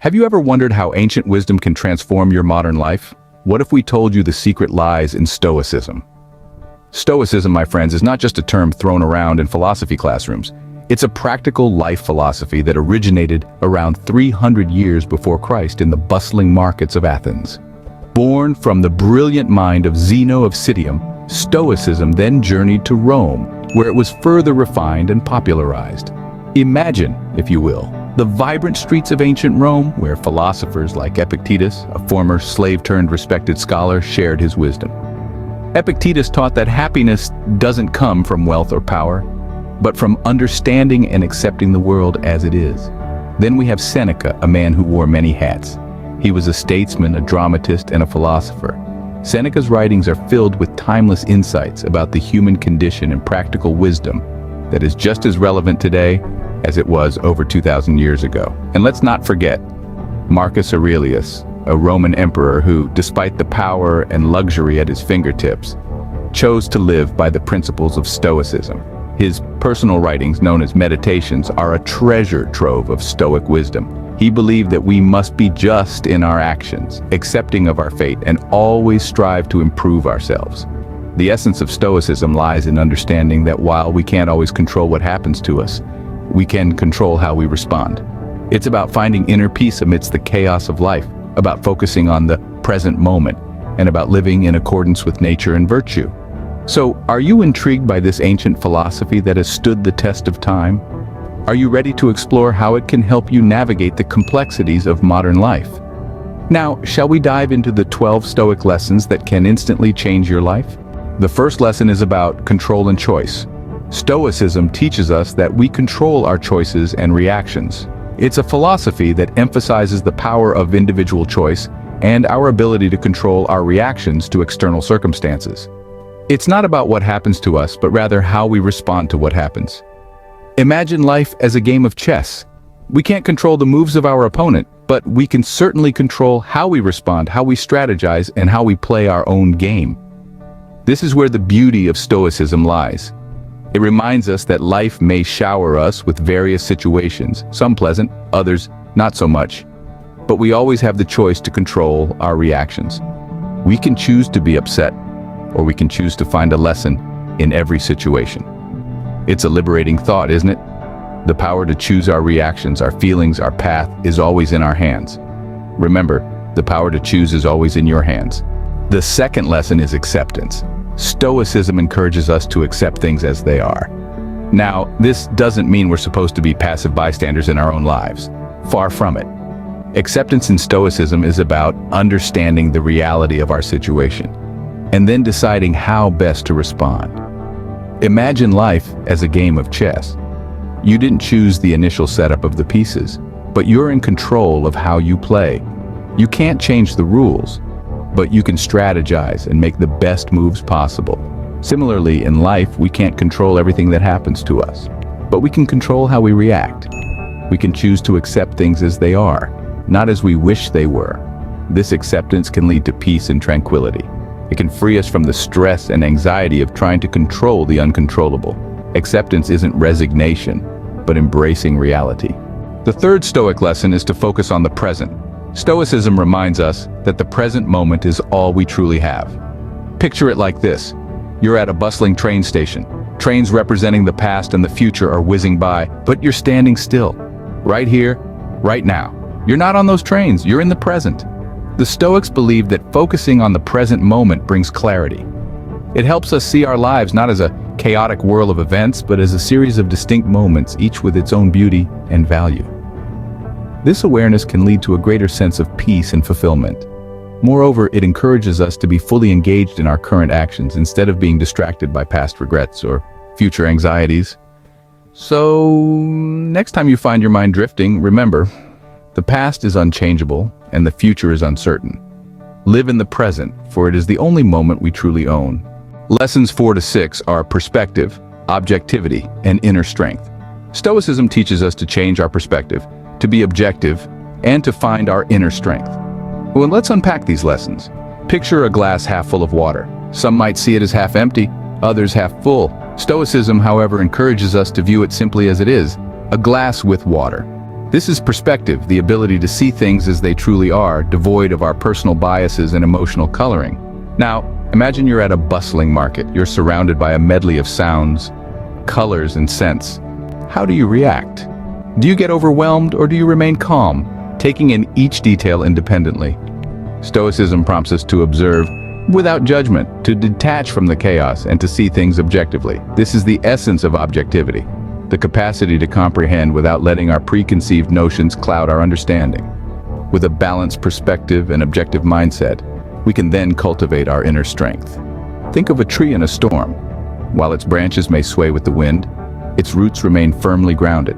Have you ever wondered how ancient wisdom can transform your modern life? What if we told you the secret lies in Stoicism? Stoicism, my friends, is not just a term thrown around in philosophy classrooms. It's a practical life philosophy that originated around 300 years before Christ in the bustling markets of Athens. Born from the brilliant mind of Zeno of Citium, Stoicism then journeyed to Rome, where it was further refined and popularized. Imagine, if you will, the vibrant streets of ancient Rome, where philosophers like Epictetus, a former slave-turned-respected scholar, shared his wisdom. Epictetus taught that happiness doesn't come from wealth or power, but from understanding and accepting the world as it is. Then we have Seneca, a man who wore many hats. He was a statesman, a dramatist, and a philosopher. Seneca's writings are filled with timeless insights about the human condition and practical wisdom that is just as relevant today as it was over 2,000 years ago. And let's not forget Marcus Aurelius, a Roman emperor who, despite the power and luxury at his fingertips, chose to live by the principles of Stoicism. His personal writings, known as Meditations, are a treasure trove of Stoic wisdom. He believed that we must be just in our actions, accepting of our fate, and always strive to improve ourselves. The essence of Stoicism lies in understanding that while we can't always control what happens to us, we can control how we respond. It's about finding inner peace amidst the chaos of life, about focusing on the present moment, and about living in accordance with nature and virtue. So, are you intrigued by this ancient philosophy that has stood the test of time? Are you ready to explore how it can help you navigate the complexities of modern life? Now, shall we dive into the 12 Stoic lessons that can instantly change your life? The first lesson is about control and choice. Stoicism teaches us that we control our choices and reactions. It's a philosophy that emphasizes the power of individual choice and our ability to control our reactions to external circumstances. It's not about what happens to us, but rather how we respond to what happens. Imagine life as a game of chess. We can't control the moves of our opponent, but we can certainly control how we respond, how we strategize, and how we play our own game. This is where the beauty of Stoicism lies. It reminds us that life may shower us with various situations, some pleasant, others not so much. But we always have the choice to control our reactions. We can choose to be upset, or we can choose to find a lesson in every situation. It's a liberating thought, isn't it? The power to choose our reactions, our feelings, our path is always in our hands. Remember, the power to choose is always in your hands. The second lesson is acceptance. Stoicism encourages us to accept things as they are. Now, this doesn't mean we're supposed to be passive bystanders in our own lives. Far from it. Acceptance in Stoicism is about understanding the reality of our situation, and then deciding how best to respond. Imagine life as a game of chess. You didn't choose the initial setup of the pieces, but you're in control of how you play. You can't change the rules, but you can strategize and make the best moves possible. Similarly, in life, we can't control everything that happens to us, but we can control how we react. We can choose to accept things as they are, not as we wish they were. This acceptance can lead to peace and tranquility. It can free us from the stress and anxiety of trying to control the uncontrollable. Acceptance isn't resignation, but embracing reality. The third Stoic lesson is to focus on the present. Stoicism reminds us that the present moment is all we truly have. Picture it like this. You're at a bustling train station. Trains representing the past and the future are whizzing by, but you're standing still. Right here, right now. You're not on those trains, you're in the present. The Stoics believe that focusing on the present moment brings clarity. It helps us see our lives not as a chaotic whirl of events, but as a series of distinct moments, each with its own beauty and value. This awareness can lead to a greater sense of peace and fulfillment. Moreover, it encourages us to be fully engaged in our current actions instead of being distracted by past regrets or future anxieties. So, next time you find your mind drifting, remember, the past is unchangeable and the future is uncertain. Live in the present, for it is the only moment we truly own. Lessons 4 to 6 are perspective, objectivity, and inner strength. Stoicism teaches us to change our perspective, to be objective, and to find our inner strength. Well, let's unpack these lessons. Picture a glass half full of water. Some might see it as half empty, others half full. Stoicism, however, encourages us to view it simply as it is, a glass with water. This is perspective, the ability to see things as they truly are, devoid of our personal biases and emotional coloring. Now, imagine you're at a bustling market. You're surrounded by a medley of sounds, colors, and scents. How do you react? Do you get overwhelmed or do you remain calm, taking in each detail independently? Stoicism prompts us to observe without judgment, to detach from the chaos and to see things objectively. This is the essence of objectivity, the capacity to comprehend without letting our preconceived notions cloud our understanding. With a balanced perspective and objective mindset, we can then cultivate our inner strength. Think of a tree in a storm. While its branches may sway with the wind, its roots remain firmly grounded.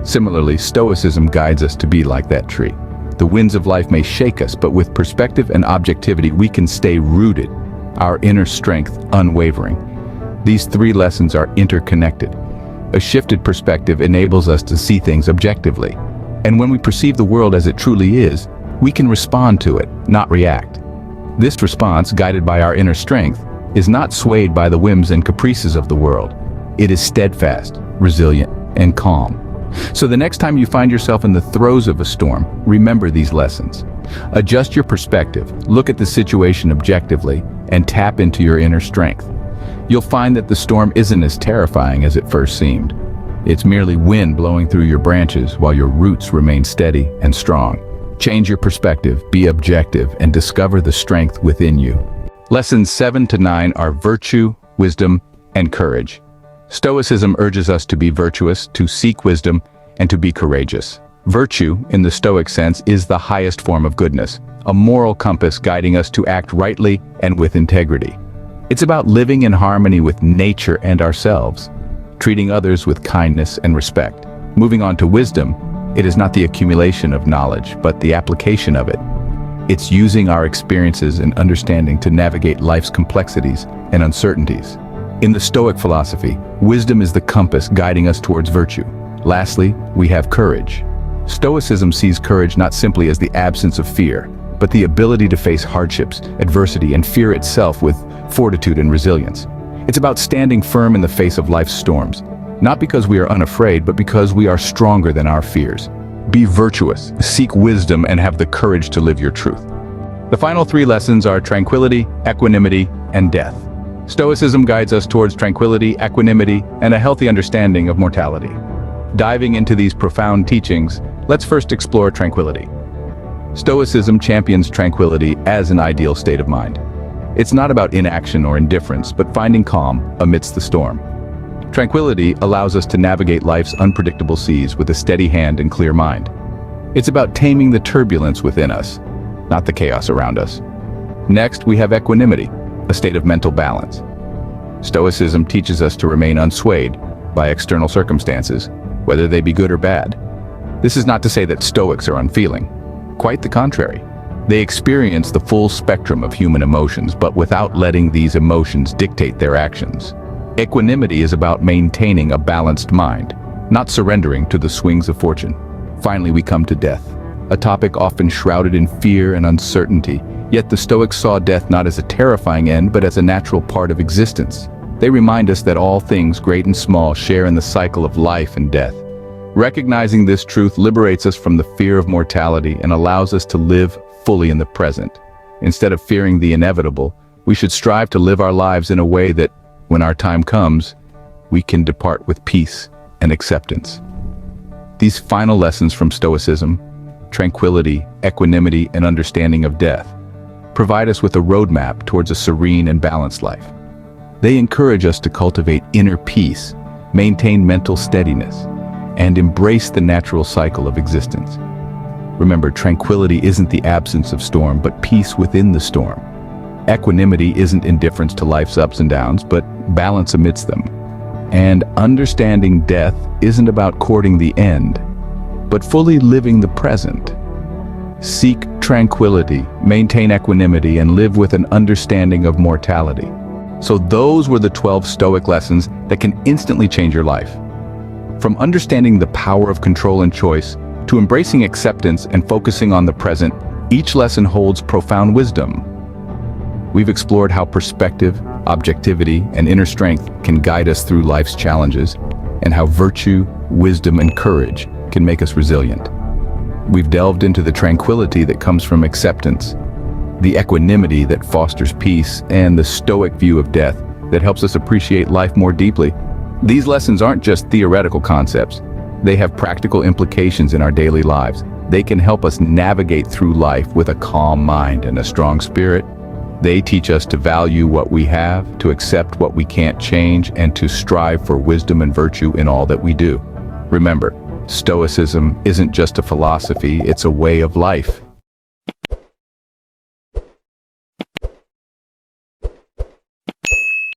Similarly, Stoicism guides us to be like that tree. The winds of life may shake us, but with perspective and objectivity, we can stay rooted, our inner strength unwavering. These three lessons are interconnected. A shifted perspective enables us to see things objectively. And when we perceive the world as it truly is, we can respond to it, not react. This response, guided by our inner strength, is not swayed by the whims and caprices of the world. It is steadfast, resilient, and calm. So the next time you find yourself in the throes of a storm, remember these lessons. Adjust your perspective, look at the situation objectively, and tap into your inner strength. You'll find that the storm isn't as terrifying as it first seemed. It's merely wind blowing through your branches while your roots remain steady and strong. Change your perspective, be objective, and discover the strength within you. Lessons 7 to 9 are virtue, wisdom, and courage. Stoicism urges us to be virtuous, to seek wisdom, and to be courageous. Virtue, in the Stoic sense, is the highest form of goodness, a moral compass guiding us to act rightly and with integrity. It's about living in harmony with nature and ourselves, treating others with kindness and respect. Moving on to wisdom, it is not the accumulation of knowledge, but the application of it. It's using our experiences and understanding to navigate life's complexities and uncertainties. In the Stoic philosophy, wisdom is the compass guiding us towards virtue. Lastly, we have courage. Stoicism sees courage not simply as the absence of fear, but the ability to face hardships, adversity, and fear itself with fortitude and resilience. It's about standing firm in the face of life's storms, not because we are unafraid, but because we are stronger than our fears. Be virtuous, seek wisdom, and have the courage to live your truth. The final three lessons are tranquility, equanimity, and death. Stoicism guides us towards tranquility, equanimity, and a healthy understanding of mortality. Diving into these profound teachings, let's first explore tranquility. Stoicism champions tranquility as an ideal state of mind. It's not about inaction or indifference, but finding calm amidst the storm. Tranquility allows us to navigate life's unpredictable seas with a steady hand and clear mind. It's about taming the turbulence within us, not the chaos around us. Next, we have equanimity, a state of mental balance. Stoicism teaches us to remain unswayed by external circumstances, whether they be good or bad. This is not to say that Stoics are unfeeling. Quite the contrary. They experience the full spectrum of human emotions, but without letting these emotions dictate their actions. Equanimity is about maintaining a balanced mind, not surrendering to the swings of fortune. Finally, we come to death, a topic often shrouded in fear and uncertainty. Yet the Stoics saw death not as a terrifying end, but as a natural part of existence. They remind us that all things, great and small, share in the cycle of life and death. Recognizing this truth liberates us from the fear of mortality and allows us to live fully in the present. Instead of fearing the inevitable, we should strive to live our lives in a way that, when our time comes, we can depart with peace and acceptance. These final lessons from Stoicism, tranquility, equanimity, and understanding of death, provide us with a roadmap towards a serene and balanced life. They encourage us to cultivate inner peace, maintain mental steadiness, and embrace the natural cycle of existence. Remember, tranquility isn't the absence of storm, but peace within the storm. Equanimity isn't indifference to life's ups and downs, but balance amidst them. And understanding death isn't about courting the end, but fully living the present. Seek tranquility, maintain equanimity, and live with an understanding of mortality. So those were the 12 Stoic lessons that can instantly change your life. From understanding the power of control and choice, to embracing acceptance and focusing on the present, each lesson holds profound wisdom. We've explored how perspective, objectivity, and inner strength can guide us through life's challenges, and how virtue, wisdom, and courage can make us resilient. We've delved into the tranquility that comes from acceptance, the equanimity that fosters peace, and the stoic view of death that helps us appreciate life more deeply. These lessons aren't just theoretical concepts. They have practical implications in our daily lives. They can help us navigate through life with a calm mind and a strong spirit. They teach us to value what we have, to accept what we can't change, and to strive for wisdom and virtue in all that we do. Remember, Stoicism isn't just a philosophy, it's a way of life.